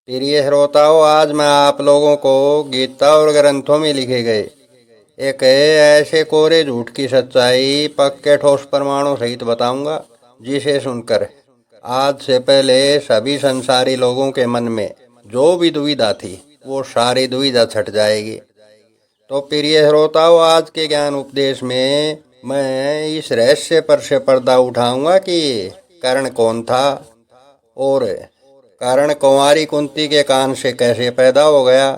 प्रिय श्रोताओं, आज मैं आप लोगों को गीता और ग्रंथों में लिखे गए एक ऐसे कोरे झूठ की सच्चाई पक्के ठोस प्रमाणों सहित बताऊंगा, जिसे सुनकर आज से पहले सभी संसारी लोगों के मन में जो भी दुविधा थी वो सारी दुविधा छट जाएगी। तो प्रिय श्रोताओं, आज के ज्ञान उपदेश में मैं इस रहस्य पर से पर्दा उठाऊंगा कि कर्ण कौन था और कर्ण कुंवारी कुंती के कान से कैसे पैदा हो गया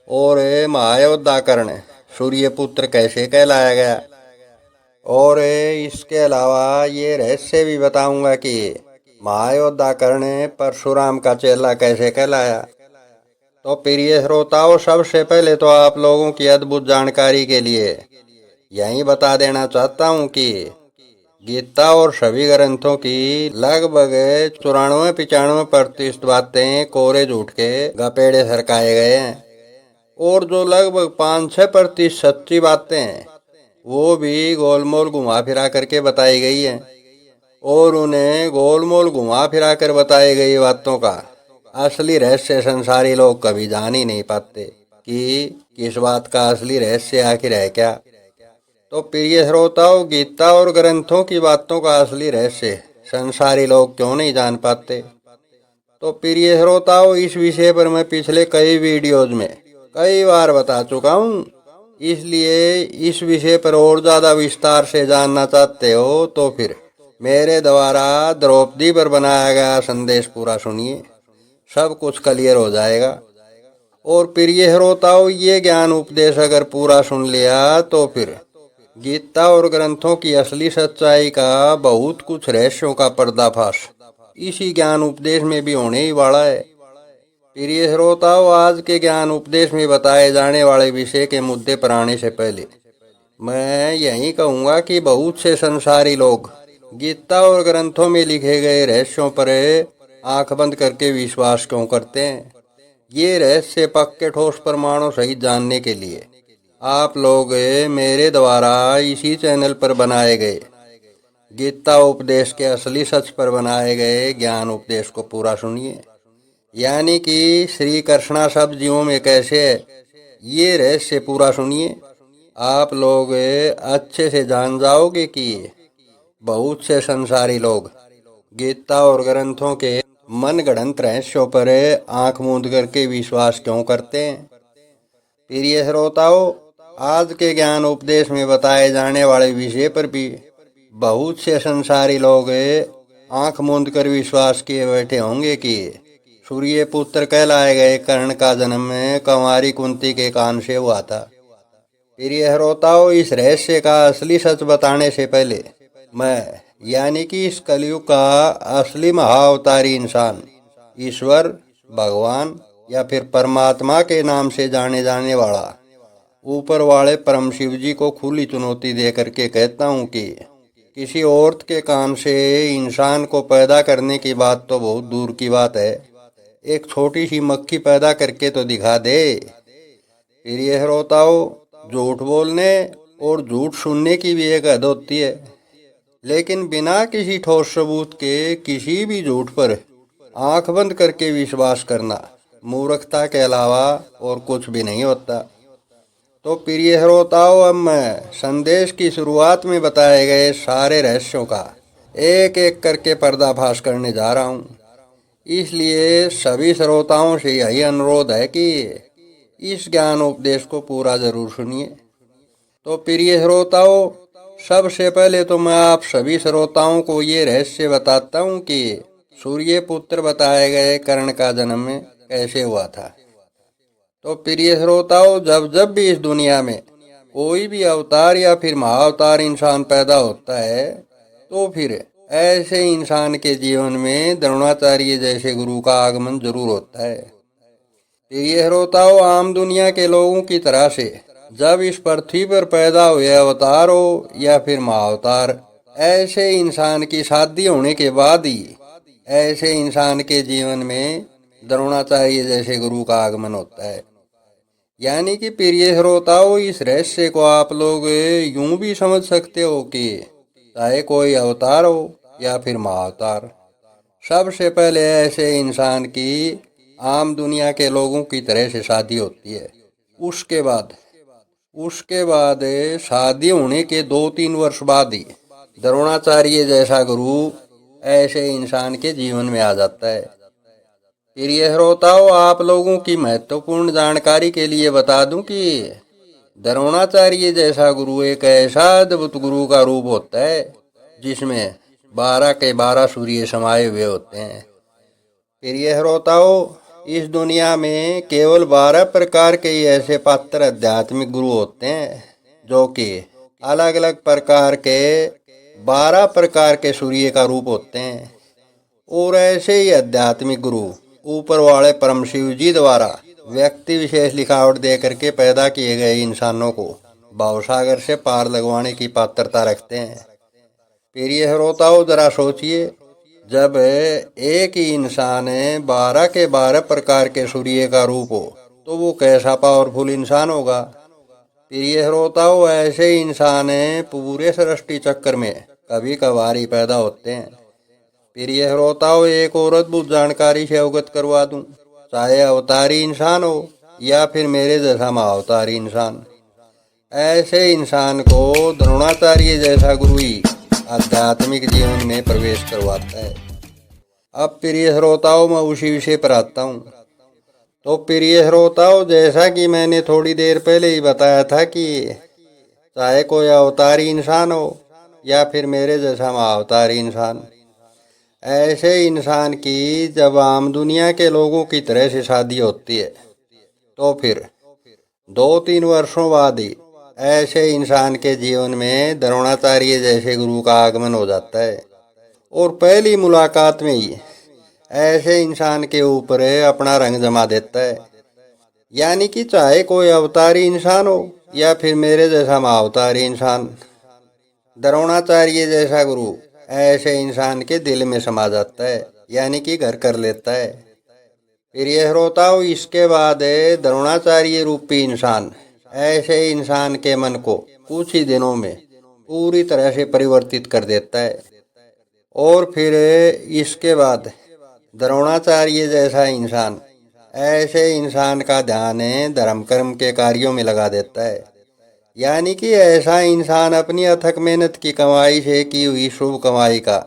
और महायोद्धा कर्ण सूर्य पुत्र कैसे कहलाया गया। और इसके अलावा ये रहस्य भी बताऊंगा कि महायोद्धा कर्ण परशुराम का चेला कैसे कहलाया। तो प्रिय श्रोताओं, सबसे पहले तो आप लोगों की अद्भुत जानकारी के लिए यही बता देना चाहता हूँ कि गीता और सभी ग्रंथों की लगभग 94-95% बातें कोरे झूठ के गपेड़े सरकाए गए हैं और जो लगभग 5-6% सच्ची बातें हैं वो भी गोलमोल घुमा फिरा करके बताई गई हैं। और उन्हें गोलमोल घुमा फिरा कर बताई गई बातों का असली रहस्य संसारी लोग कभी जान ही नहीं पाते कि किस बात का असली रहस्य आखिर है क्या। तो प्रिय श्रोताओं, गीता और ग्रंथों की बातों का असली रहस्य संसारी लोग क्यों नहीं जान पाते। तो प्रिय श्रोताओं, इस विषय पर मैं पिछले कई वीडियोज में कई बार बता चुका हूँ, इसलिए इस विषय पर और ज़्यादा विस्तार से जानना चाहते हो तो फिर मेरे द्वारा द्रौपदी पर बनाया गया संदेश पूरा सुनिए, सब कुछ क्लियर हो जाएगा। और प्रिय श्रोताओं, ये ज्ञान उपदेश अगर पूरा सुन लिया तो फिर गीता और ग्रंथों की असली सच्चाई का बहुत कुछ रहस्यों का पर्दाफाश इसी ज्ञान उपदेश में भी होने ही वाला है। प्रिय श्रोताओं, आज के ज्ञान उपदेश में बताए जाने वाले विषय के मुद्दे पर आने से पहले मैं यही कहूँगा कि बहुत से संसारी लोग गीता और ग्रंथों में लिखे गए रहस्यों पर आंख बंद करके विश्वास क्यों करते हैं। ये रहस्य पक्के ठोस प्रमाणों सहित जानने के लिए आप लोग मेरे द्वारा इसी चैनल पर बनाए गए गीता उपदेश के असली सच पर बनाए गए ज्ञान उपदेश को पूरा सुनिए, यानी कि श्री कृष्णा सब जीवों में कैसे है, ये रहस्य पूरा सुनिए। आप लोग अच्छे से जान जाओगे कि बहुत से संसारी लोग गीता और ग्रंथों के मनगढ़ंत रहस्यों पर आंख मूंद करके विश्वास क्यों करते हैं। प्रिय श्रोताओं, आज के ज्ञान उपदेश में बताए जाने वाले विषय पर भी बहुत से संसारी लोग आंख मूंद कर विश्वास किए बैठे होंगे कि सूर्य पुत्र कहलाए गए कर्ण का जन्म कुंवारी कुंती के कान से हुआ था। प्रिय श्रोताओं, इस रहस्य का असली सच बताने से पहले मैं यानी कि इस कलयुग का असली महाअवतारी इंसान ईश्वर, भगवान या फिर परमात्मा के नाम से जाने जाने वाला ऊपर वाले परम शिव जी को खुली चुनौती दे करके कहता हूँ कि किसी औरत के काम से इंसान को पैदा करने की बात तो बहुत दूर की बात है, एक छोटी सी मक्खी पैदा करके तो दिखा दे। प्रिय श्रोताओं, झूठ बोलने और झूठ सुनने की भी एक हद होती है, लेकिन बिना किसी ठोस सबूत के किसी भी झूठ पर आंख बंद करके विश्वास करना मूर्खता के अलावा और कुछ भी नहीं होता। तो प्रिय श्रोताओं, अब मैं संदेश की शुरुआत में बताए गए सारे रहस्यों का एक एक करके पर्दाफाश करने जा रहा हूँ, इसलिए सभी श्रोताओं से यही अनुरोध है कि इस ज्ञान उपदेश को पूरा जरूर सुनिए। तो प्रिय श्रोताओं, सबसे पहले तो मैं आप सभी श्रोताओं को ये रहस्य बताता हूँ कि सूर्य पुत्र बताए गए कर्ण का जन्म कैसे हुआ था। तो प्रिय श्रोताओं, जब जब भी इस दुनिया में कोई भी अवतार या फिर महाअवतार इंसान पैदा होता है तो फिर ऐसे इंसान के जीवन में द्रोणाचार्य जैसे गुरु का आगमन जरूर होता है। प्रिय श्रोताओं, आम दुनिया के लोगों की तरह से जब इस पृथ्वी पर पैदा हुए अवतार हो या फिर महाअवतार, ऐसे इंसान की शादी होने के बाद ही ऐसे इंसान के जीवन में द्रोणाचार्य जैसे गुरु का आगमन होता है। यानी कि प्रिय श्रोताओं, इस रहस्य को आप लोग यूं भी समझ सकते हो कि चाहे कोई अवतार हो या फिर महाअवतार, सबसे पहले ऐसे इंसान की आम दुनिया के लोगों की तरह से शादी होती है। उसके बाद उसके बाद शादी होने के 2-3 वर्ष बाद ही द्रोणाचार्य जैसा गुरु ऐसे इंसान के जीवन में आ जाता है। प्रिय श्रोताओं, आप लोगों की महत्वपूर्ण जानकारी के लिए बता दूं कि द्रोणाचार्य जैसा गुरु एक ऐसा अद्भुत गुरु का रूप होता है जिसमें 12 के 12 सूर्य समाये हुए होते हैं। प्रिय श्रोताओं, इस दुनिया में केवल 12 प्रकार के ही ऐसे पात्र आध्यात्मिक गुरु होते हैं जो कि अलग अलग प्रकार के 12 प्रकार के सूर्य का रूप होते हैं। और ऐसे ही आध्यात्मिक गुरु ऊपर वाले परम शिव जी द्वारा व्यक्ति विशेष लिखावट दे करके पैदा किए गए इंसानों को भावसागर से पार लगवाने की पात्रता रखते हैं। प्रिय श्रोताओं, जरा सोचिए, जब एक ही इंसान 12 के 12 प्रकार के सूर्य का रूप हो तो वो कैसा पावरफुल इंसान होगा। प्रिय श्रोताओं, ऐसे इंसान पूरे सृष्टि चक्कर में कभी कभार ही पैदा होते हैं। प्रिय श्रोताओं, एक और अद्भुत जानकारी से अवगत करवा दूं, चाहे अवतारी इंसान हो या फिर मेरे जैसा महाअवतारी इंसान, ऐसे इंसान को द्रोणाचार्य जैसा गुरु ही आध्यात्मिक जीवन में प्रवेश करवाता है। अब प्रिय श्रोताओं, मैं उसी विषय पर आता हूँ। तो प्रिय श्रोताओं, जैसा कि मैंने थोड़ी देर पहले ही बताया था कि चाहे कोई अवतारी इंसान हो या फिर मेरे जैसा महाअवतारी इंसान, ऐसे इंसान की जब आम दुनिया के लोगों की तरह से शादी होती है तो फिर 2-3 वर्षों बाद ही ऐसे इंसान के जीवन में द्रोणाचार्य जैसे गुरु का आगमन हो जाता है और पहली मुलाकात में ही ऐसे इंसान के ऊपर अपना रंग जमा देता है। यानी कि चाहे कोई अवतारी इंसान हो या फिर मेरे जैसा महाअवतारी इंसान, द्रोणाचार्य जैसा गुरु ऐसे इंसान के दिल में समा जाता है, यानी कि घर कर लेता है। प्रिय श्रोताओं, इसके बाद द्रोणाचार्य रूपी इंसान ऐसे इंसान के मन को कुछ ही दिनों में पूरी तरह से परिवर्तित कर देता है और फिर इसके बाद द्रोणाचार्य जैसा इंसान ऐसे इंसान का ध्यान धर्म कर्म के कार्यों में लगा देता है। यानी कि ऐसा इंसान अपनी अथक मेहनत की कमाई से की हुई शुभ कमाई का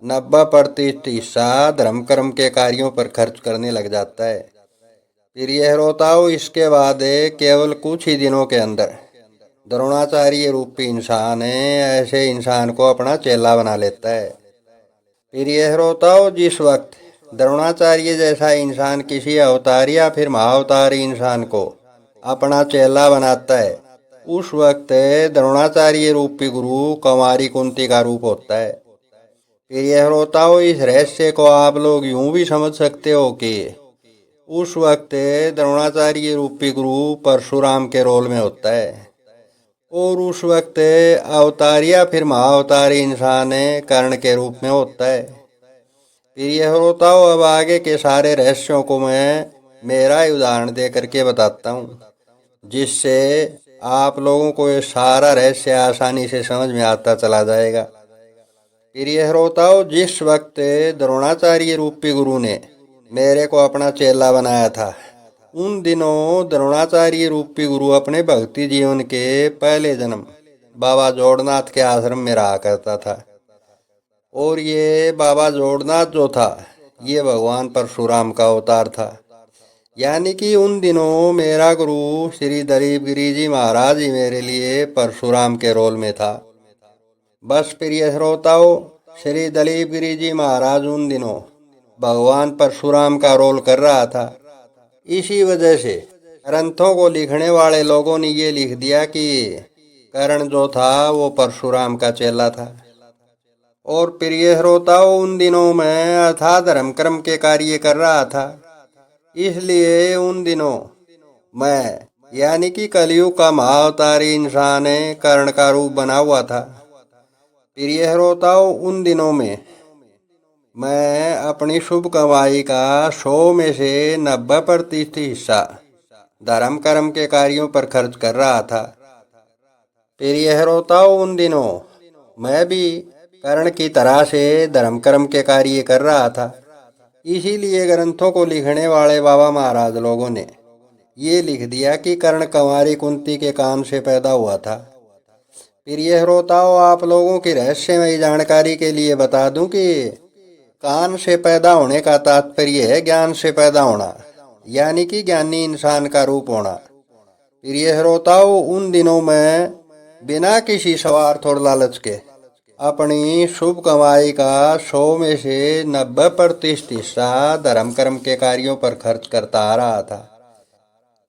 90% हिस्सा धर्म कर्म के कार्यों पर खर्च करने लग जाता है। प्रिय श्रोताओं, इसके बाद केवल कुछ ही दिनों के अंदर द्रोणाचार्य रूपी इंसान ऐसे इंसान को अपना चेला बना लेता है। प्रिय श्रोताओं, जिस वक्त द्रोणाचार्य जैसा इंसान किसी अवतारी या फिर महाअवतारी इंसान को अपना चेला बनाता है, उस वक्त द्रोणाचार्य रूपी गुरु कुमारी कुंती का रूप होता है। प्रिय श्रोताओं, इस रहस्य को आप लोग यूं भी समझ सकते हो कि उस वक्त द्रोणाचार्य रूपी गुरु परशुराम के रोल में होता है और उस वक्त अवतारी या फिर महाअवतारी इंसान कर्ण के रूप में होता है। प्रिय श्रोताओं, अब आगे के सारे रहस्यों को मैं मेरा ही उदाहरण दे करके बताता हूँ, जिससे आप लोगों को ये सारा रहस्य आसानी से समझ में आता चला जाएगा। प्रिय श्रोताओं, जिस वक्त द्रोणाचार्य रूपी गुरु ने मेरे को अपना चेला बनाया था, उन दिनों द्रोणाचार्य रूपी गुरु अपने भक्ति जीवन के पहले जन्म बाबा जोड़नाथ के आश्रम में रहा करता था। और ये बाबा जोड़नाथ जो था, ये भगवान परशुराम का अवतार था। यानी कि उन दिनों मेरा गुरु श्री दलीप गिरी जी महाराज ही मेरे लिए परशुराम के रोल में था। बस प्रिय श्रोताओं, श्री दलीप गिरी जी महाराज उन दिनों भगवान परशुराम का रोल कर रहा था। इसी वजह से ग्रंथों को लिखने वाले लोगों ने ये लिख दिया कि कर्ण जो था वो परशुराम का चेला था। और प्रिय श्रोताओं, उन दिनों मैं अथाह धर्म कर्म के कार्य कर रहा था, इसलिए उन दिनों मैं यानी कि कलयुग का महाअवतारी इंसान कर्ण का रूप बना हुआ था। प्रिय श्रोताओं, उन दिनों में मैं अपनी शुभ कमाई का 100 में से 90% हिस्सा धर्म कर्म के कार्यों पर खर्च कर रहा था। प्रिय श्रोताओं, उन दिनों मैं भी कर्ण की तरह से धर्म कर्म के कार्य कर रहा था। इसीलिए ग्रंथों को लिखने वाले बाबा महाराज लोगों ने ये लिख दिया कि कर्ण कंवारी कुंती के कान से पैदा हुआ था। प्रिय श्रोताओं, आप लोगों की रहस्यमयी जानकारी के लिए बता दूं कि कान से पैदा होने का तात्पर्य है ज्ञान से पैदा होना, यानी कि ज्ञानी इंसान का रूप होना। प्रिय श्रोताओं, उन दिनों में बिना किसी स्वार्थ और लालच के अपनी शुभ कमाई का 100 में से 90% हिस्सा धर्म कर्म के कार्यों पर खर्च करता आ रहा था।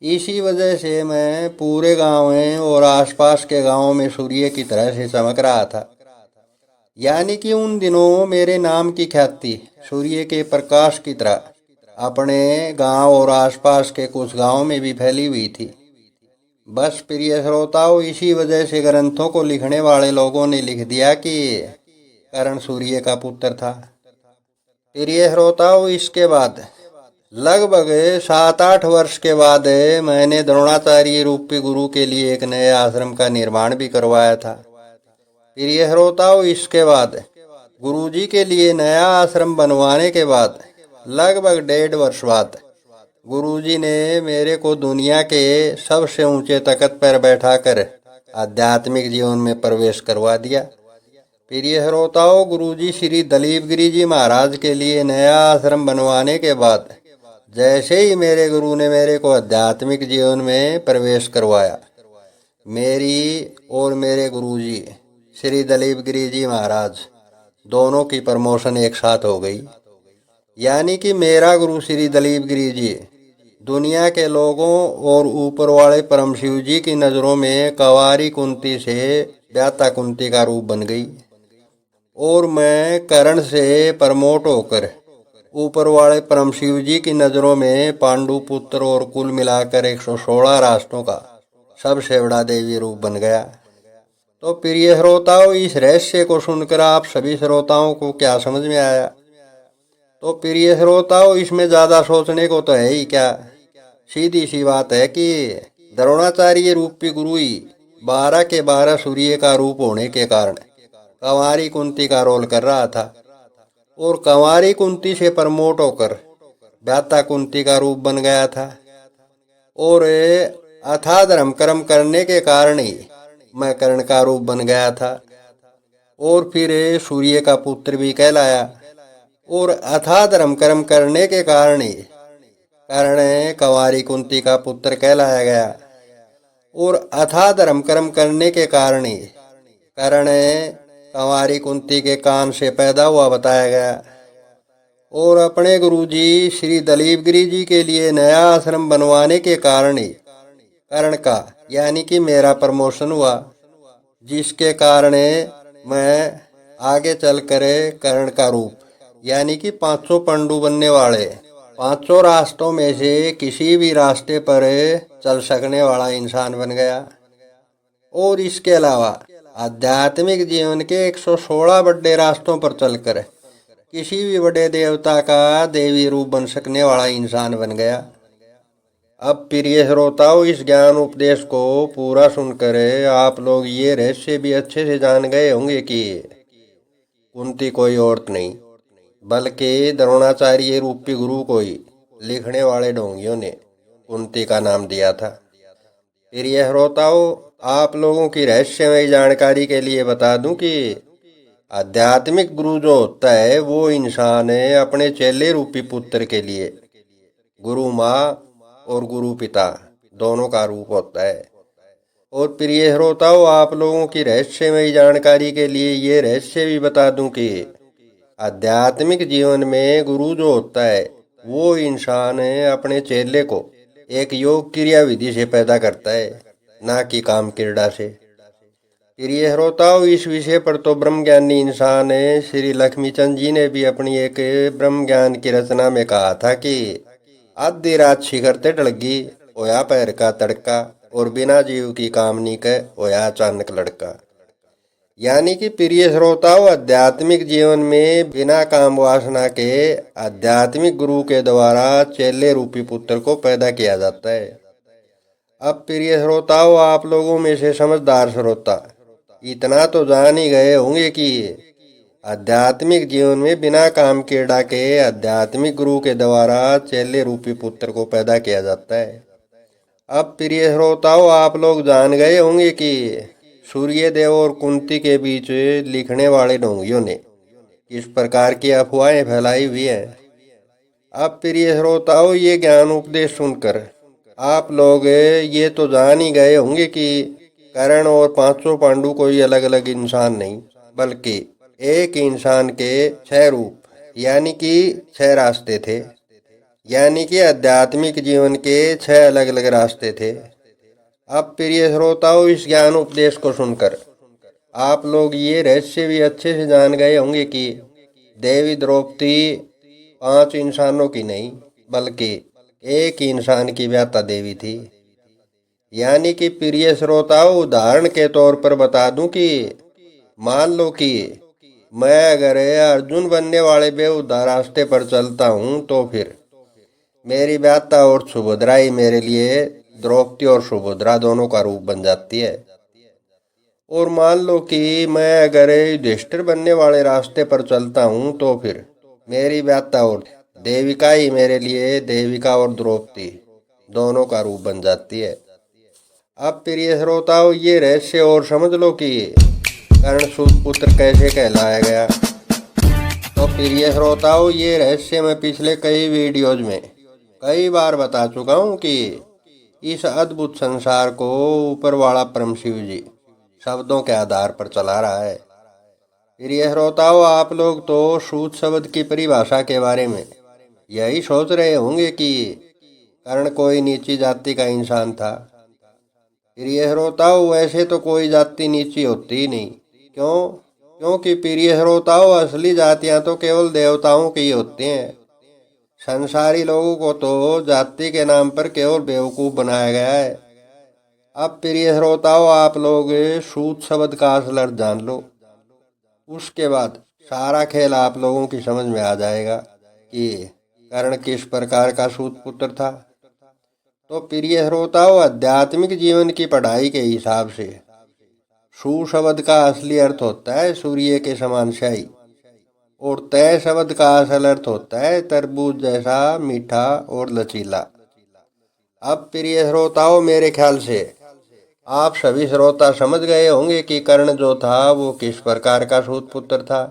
इसी वजह से मैं पूरे गांव में और आसपास के गांवों में सूर्य की तरह से चमक रहा था। यानी कि उन दिनों मेरे नाम की ख्याति सूर्य के प्रकाश की तरह अपने गांव और आसपास के कुछ गांवों में भी फैली हुई थी। बस प्रिय श्रोताओं, इसी वजह से ग्रंथों को लिखने वाले लोगों ने लिख दिया कि कर्ण सूर्य का पुत्र था। प्रिय श्रोताओं, इसके बाद लगभग 7-8 वर्ष के बाद मैंने द्रोणाचार्य रूपी गुरु के लिए एक नए आश्रम का निर्माण भी करवाया था। प्रिय श्रोताओं, इसके बाद गुरुजी के लिए नया आश्रम बनवाने के बाद लगभग 1.5 वर्ष बाद गुरुजी ने मेरे को दुनिया के सबसे ऊंचे तख्त पर बैठाकर आध्यात्मिक जीवन में प्रवेश करवा दिया। प्रिय श्रोताओं, गुरुजी श्री दलीप गिरी जी महाराज के लिए नया आश्रम बनवाने के बाद जैसे ही मेरे गुरु ने मेरे को आध्यात्मिक जीवन में प्रवेश करवाया, मेरी और मेरे गुरुजी श्री दलीप गिरी जी महाराज दोनों की प्रमोशन एक साथ हो गई। यानी कि मेरा गुरु श्री दलीप गिरी जी दुनिया के लोगों और ऊपर वाले परम शिव जी की नज़रों में कंवारी कुंती से व्याता कुंती का रूप बन गई और मैं कर्ण से प्रमोट होकर ऊपर वाले परम शिव जी की नज़रों में पांडु पुत्र और कुल मिलाकर 116 राष्ट्रों का सबसे बड़ा देवी रूप बन गया। तो प्रिय श्रोताओं, इस रहस्य को सुनकर आप सभी श्रोताओं को क्या समझ में आया? तो प्रिय श्रोताओं, इसमें ज़्यादा सोचने को तो है ही क्या। सीधी सी बात है कि द्रोणाचार्य रूपी गुरु ही 12 के 12 सूर्य का रूप होने के कारण कंवारी कुंती का रोल कर रहा था और कंवारी कुंती से प्रमोट होकर व्याता कुंती का रूप बन गया था और अथाह धर्म कर्म करने के कारण ही मैं कर्ण का रूप बन गया था और फिर सूर्य का पुत्र भी कहलाया और अथाह धर्म कर्म करने के कारण ही कर्ण कंवारी कुंती का पुत्र कहलाया गया और अथाह धर्म कर्म करने के कारण ही कर्ण कंवारी कुंती के कान से पैदा हुआ बताया गया और अपने गुरुजी श्री दलीप गिरी जी के लिए नया आश्रम बनवाने के कारण ही कर्ण का यानी कि मेरा प्रमोशन हुआ, जिसके कारण मैं आगे चलकर कर्ण का रूप यानी कि 500 पांडु बनने वाले 500 राष्ट्रों में से किसी भी रास्ते पर चल सकने वाला इंसान बन गया और इसके अलावा आध्यात्मिक जीवन के 116 बड़े रास्तों पर चलकर किसी भी बड़े देवता का देवी रूप बन सकने वाला इंसान बन गया। अब प्रिय श्रोताओं, इस ज्ञान उपदेश को पूरा सुनकर आप लोग ये रहस्य भी अच्छे से जान गए होंगे कि कुंती कोई औरत नहीं बल्कि द्रोणाचार्य रूपी गुरु को ही लिखने वाले ढोंगियों ने कुंती का नाम दिया था। प्रिय श्रोताओं, आप लोगों की रहस्यमय जानकारी के लिए बता दूं कि आध्यात्मिक गुरु जो होता है वो इंसान है अपने चेले रूपी पुत्र के लिए गुरु माँ और गुरु पिता दोनों का रूप होता है। और प्रिय श्रोताओं, आप लोगों की रहस्यमय जानकारी के लिए ये रहस्य भी बता दूं कि आध्यात्मिक जीवन में गुरु जो होता है वो इंसान अपने चेले को एक योग क्रिया विधि से पैदा करता है, ना कि काम क्रीड़ा से। प्रिय श्रोताओं, इस विषय पर तो ब्रह्म ज्ञानी इंसान श्री लक्ष्मीचंद जी ने भी अपनी एक ब्रह्म ज्ञान की रचना में कहा था कि आधी रात शिखर ते ढलगी होया पैर का तड़का और बिना जीव की कामनी के होया अचानक लड़का। यानी कि प्रिय श्रोताओं, आध्यात्मिक जीवन में बिना काम वासना के आध्यात्मिक गुरु के द्वारा चेले रूपी पुत्र को पैदा किया जाता है। अब प्रिय श्रोताओं, आप लोगों में से समझदार श्रोता इतना तो जान ही गए होंगे कि आध्यात्मिक जीवन में बिना काम के डाके आध्यात्मिक गुरु के द्वारा चेले रूपी पुत्र को पैदा किया जाता है। अब प्रिय श्रोताओं, आप लोग जान गए होंगे कि सूर्यदेव और कुंती के बीच लिखने वाले ढोंगियों ने किस प्रकार की अफवाहें फैलाई हुई हैं। अब प्रिय श्रोताओं, ये ज्ञान उपदेश सुनकर आप लोग ये तो जान ही गए होंगे कि कर्ण और पांचों पांडु कोई अलग अलग इंसान नहीं, बल्कि एक इंसान के 6 रूप यानी कि 6 रास्ते थे, यानी कि आध्यात्मिक जीवन के 6 अलग अलग रास्ते थे। अब प्रिय श्रोताओं, इस ज्ञान उपदेश को सुनकर आप लोग ये रहस्य भी अच्छे से जान गए होंगे कि देवी द्रौपदी 5 इंसानों की नहीं, बल्कि एक इंसान की व्याता देवी थी। यानी कि प्रिय श्रोताओं, उदाहरण के तौर पर बता दूं कि मान लो कि मैं अगर अर्जुन बनने वाले बेहुदा रास्ते पर चलता हूँ तो फिर मेरी व्याता और सुभद्रा ही मेरे लिए द्रौपदी और सुभद्रा दोनों का रूप बन जाती है। और मान लो कि मैं अगर युधिष्ठिर बनने वाले रास्ते पर चलता हूँ तो फिर मेरी व्याता और देविका ही मेरे लिए देविका और द्रौपदी दोनों का रूप बन जाती है। अब प्रिय श्रोताओं, ये रहस्य और समझ लो कि कर्ण सूत पुत्र कैसे कहलाया गया। तो प्रिय श्रोताओं, ये रहस्य मैं पिछले कई वीडियोज में कई बार बता चुका हूँ कि इस अद्भुत संसार को ऊपर वाला परम शिव जी शब्दों के आधार पर चला रहा है। प्रिय श्रोताओं, आप लोग तो सूत शब्द की परिभाषा के बारे में यही सोच रहे होंगे कि कर्ण कोई नीची जाति का इंसान था। प्रिय श्रोताओं, वैसे तो कोई जाति नीची होती ही नहीं। क्यों? क्योंकि प्रिय श्रोताओं, असली जातियां तो केवल देवताओं की होती हैं। संसारी लोगों को तो जाति के नाम पर केवल बेवकूफ बनाया गया है। अब प्रिय श्रोताओं, आप लोग सूत शब्द का असल अर्थ जान लो, उसके बाद सारा खेल आप लोगों की समझ में आ जाएगा कि कर्ण किस प्रकार का सूत पुत्र था। तो प्रिय श्रोताओं, आध्यात्मिक जीवन की पढ़ाई के हिसाब से सु शब्द का असली अर्थ होता है सूर्य के समान स्याही, और तय शब्द का असल अर्थ होता है तरबूज जैसा मीठा और लचीला। अब प्रिय श्रोताओं, मेरे ख्याल से आप सभी श्रोता समझ गए होंगे कि कर्ण जो था वो किस प्रकार का सूत पुत्र था।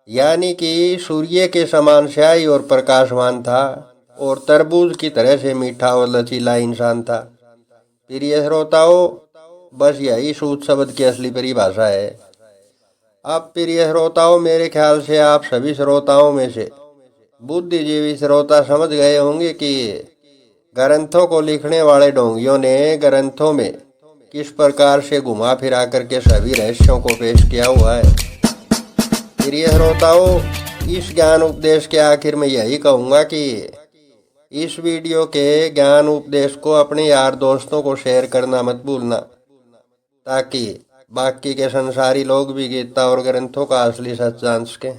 यानी कि सूर्य के समान स्याही और प्रकाशवान था, और तरबूज की तरह से मीठा और लचीला इंसान था। प्रिय श्रोताओं, बस यही सूत शब्द की असली परिभाषा है। अब प्रिय श्रोताओं, मेरे ख्याल से आप सभी श्रोताओं में से बुद्धिजीवी श्रोता समझ गए होंगे कि ग्रंथों को लिखने वाले ढोंगियों ने ग्रंथों में किस प्रकार से घुमा फिरा करके सभी रहस्यों को पेश किया हुआ है। प्रिय श्रोताओं, इस ज्ञान उपदेश के आखिर में यही कहूँगा कि इस वीडियो के ज्ञान उपदेश को अपने यार दोस्तों को शेयर करना मत भूलना, ताकि बाकी के संसारी लोग भी गीता और ग्रंथों का असली सच जान सकें।